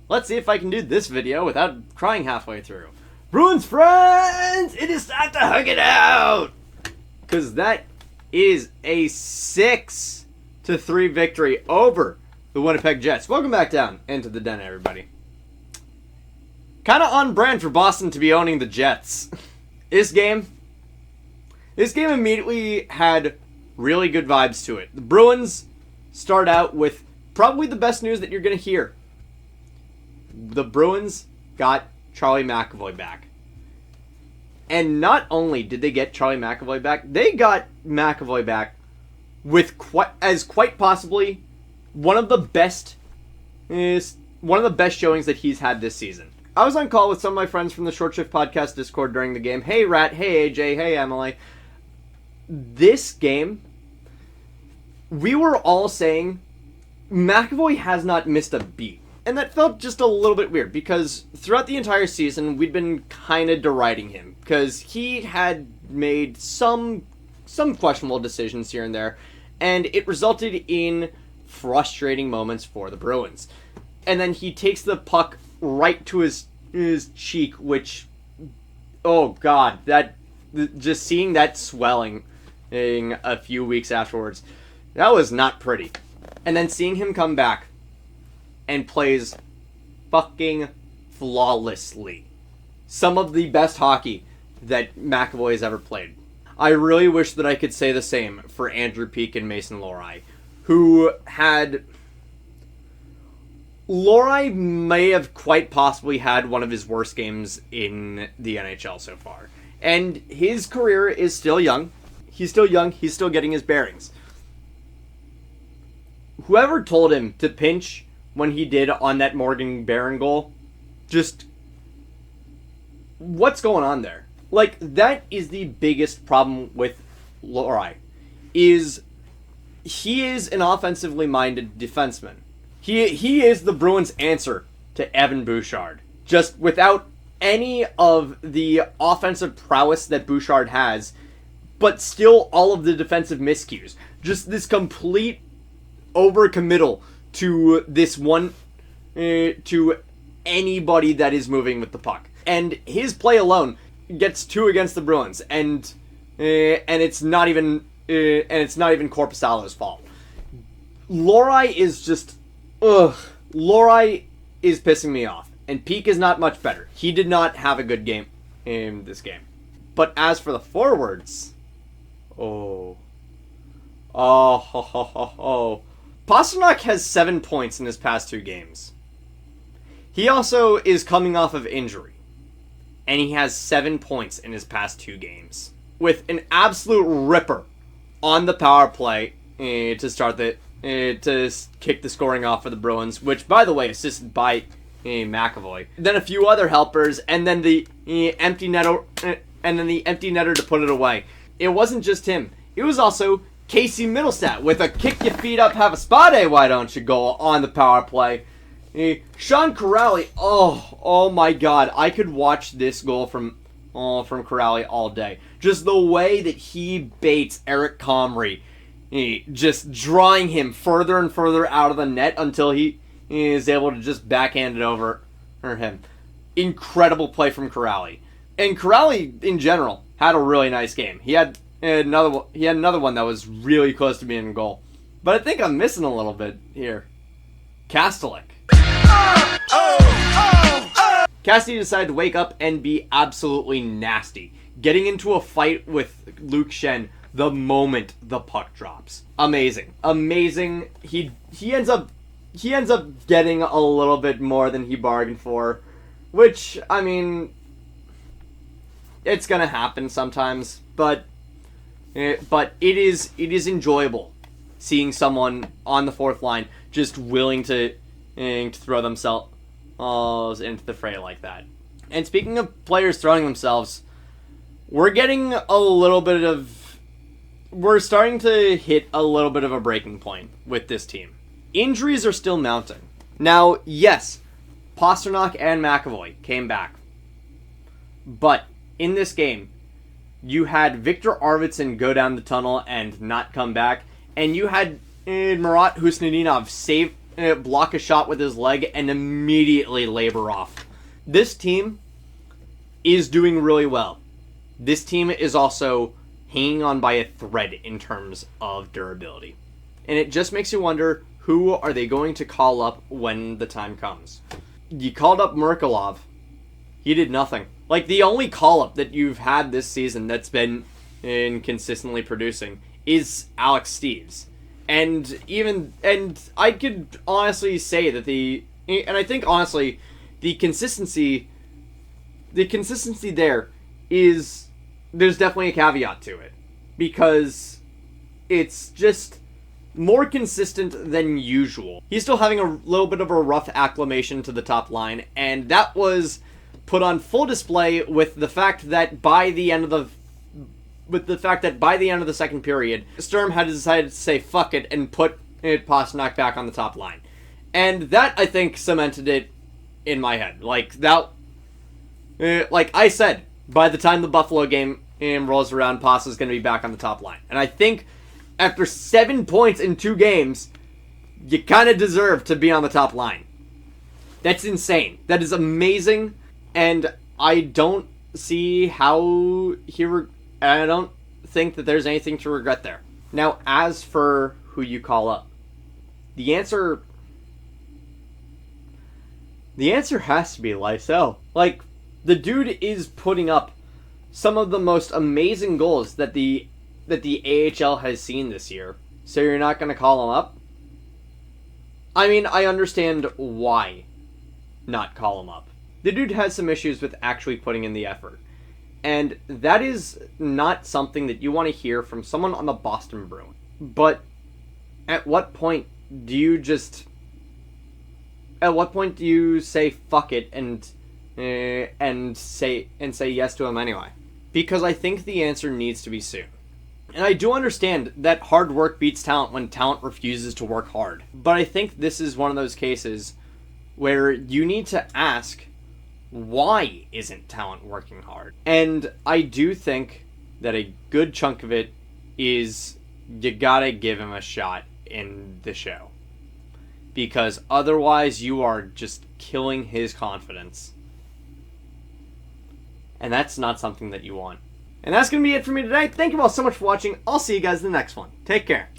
Let's see if I can do this video without crying halfway through. Bruins friends, it is time to hug it out! Because that is a 6-3 victory over the Winnipeg Jets. Welcome back down into the den, everybody. Kind of on brand for Boston to be owning the Jets. This game immediately had really good vibes to it. The Bruins start out with probably the best news that you're going to hear. The Bruins got Charlie McAvoy back. And not only did they get Charlie McAvoy back, they got McAvoy back with quite possibly one of the best showings that he's had this season. I was on call with some of my friends from the Short Shift Podcast Discord during the game. Hey Rat, hey AJ, hey Emily. This game, we were all saying McAvoy has not missed a beat. And that felt just a little bit weird because throughout the entire season, we'd been kind of deriding him because he had made some questionable decisions here and there, and it resulted in frustrating moments for the Bruins. And then he takes the puck right to his cheek, which, oh god, just seeing that swelling a few weeks afterwards, that was not pretty. And then seeing him come back and plays fucking flawlessly. Some of the best hockey that McAvoy has ever played. I really wish that I could say the same for Andrew Peeke and Mason Lohrei, who had... Lohrei may have quite possibly had one of his worst games in the NHL so far. And his career is still young. He's still young. He's still getting his bearings. Whoever told him to pinch when he did on that Morgan Barron goal, just... what's going on there? Like, that is the biggest problem with Lohrei. He is an offensively minded defenseman. He is the Bruins' answer to Evan Bouchard. Just without any of the offensive prowess that Bouchard has, but still all of the defensive miscues. Just this complete overcommittal to this one, to anybody that is moving with the puck. And his play alone gets 2 against the Bruins, and it's not even Korpisalo's fault. Lohrei is just... Lohrei is pissing me off. And Peeke is not much better. He did not have a good game in this game. But as for the forwards... Pastrnak has 7 points in his past 2 games. He also is coming off of injury. And he has 7 points in his past 2 games. With an absolute ripper on the power play to kick the scoring off for the Bruins, which, by the way, assisted by McAvoy. Then a few other helpers, and then the empty netter to put it away. It wasn't just him. It was also Casey Middlestat with a kick your feet up, have a spade, why don't you go on the power play. Sean Kuraly, oh my god, I could watch this goal from Kuraly all day. Just the way that he baits Eric Comrie, just drawing him further and further out of the net until he is able to just backhand it over him. Incredible play from Kuraly. And Kuraly, in general, had a really nice game. He had another one that was really close to being a goal. But I think I'm missing a little bit here. Kastelik. Cassidy decided to wake up and be absolutely nasty, getting into a fight with Luke Schenn the moment the puck drops. Amazing. He ends up getting a little bit more than he bargained for, which, I mean, it's gonna happen sometimes, but it is enjoyable seeing someone on the fourth line just willing to throw themselves into the fray like that. And speaking of players throwing themselves, we're starting to hit a little bit of a breaking point with this team. Injuries are still mounting. Now, yes, Pastrnak and McAvoy came back. But in this game, you had Victor Arvidsson go down the tunnel and not come back, and you had Marat Husnudinov block a shot with his leg and immediately labor off. This team is doing really well. This team is also hanging on by a thread in terms of durability. And it just makes you wonder, who are they going to call up when the time comes? You called up Merkulov. He did nothing. Like, the only call-up that you've had this season that's been consistently producing is Alex Steves. And I could honestly say that I think honestly, the consistency there is, there's definitely a caveat to it. Because it's just more consistent than usual. He's still having a little bit of a rough acclimation to the top line, and that was put on full display with the fact that by the end of the second period, Sturm had decided to say fuck it and put Pasternak back on the top line. And that, I think, cemented it in my head. Like I said, by the time the Buffalo game rolls around, Pasta's going to be back on the top line. And I think after 7 points in 2 games, you kind of deserve to be on the top line. That's insane. That is amazing. And I don't see how I don't think that there's anything to regret there. Now, as for who you call up, the answer has to be Lysell. Like, the dude is putting up some of the most amazing goals that the AHL has seen this year. So you're not going to call him up? I mean, I understand why not call him up. The dude has some issues with actually putting in the effort. And that is not something that you want to hear from someone on the Boston Bruins. But at what point do you say fuck it and say yes to him anyway? Because I think the answer needs to be soon. And I do understand that hard work beats talent when talent refuses to work hard. But I think this is one of those cases where you need to ask, why isn't talent working hard? And I do think that a good chunk of it is you gotta give him a shot in the show. Because otherwise you are just killing his confidence. And that's not something that you want. And that's going to be it for me today. Thank you all so much for watching. I'll see you guys in the next one. Take care.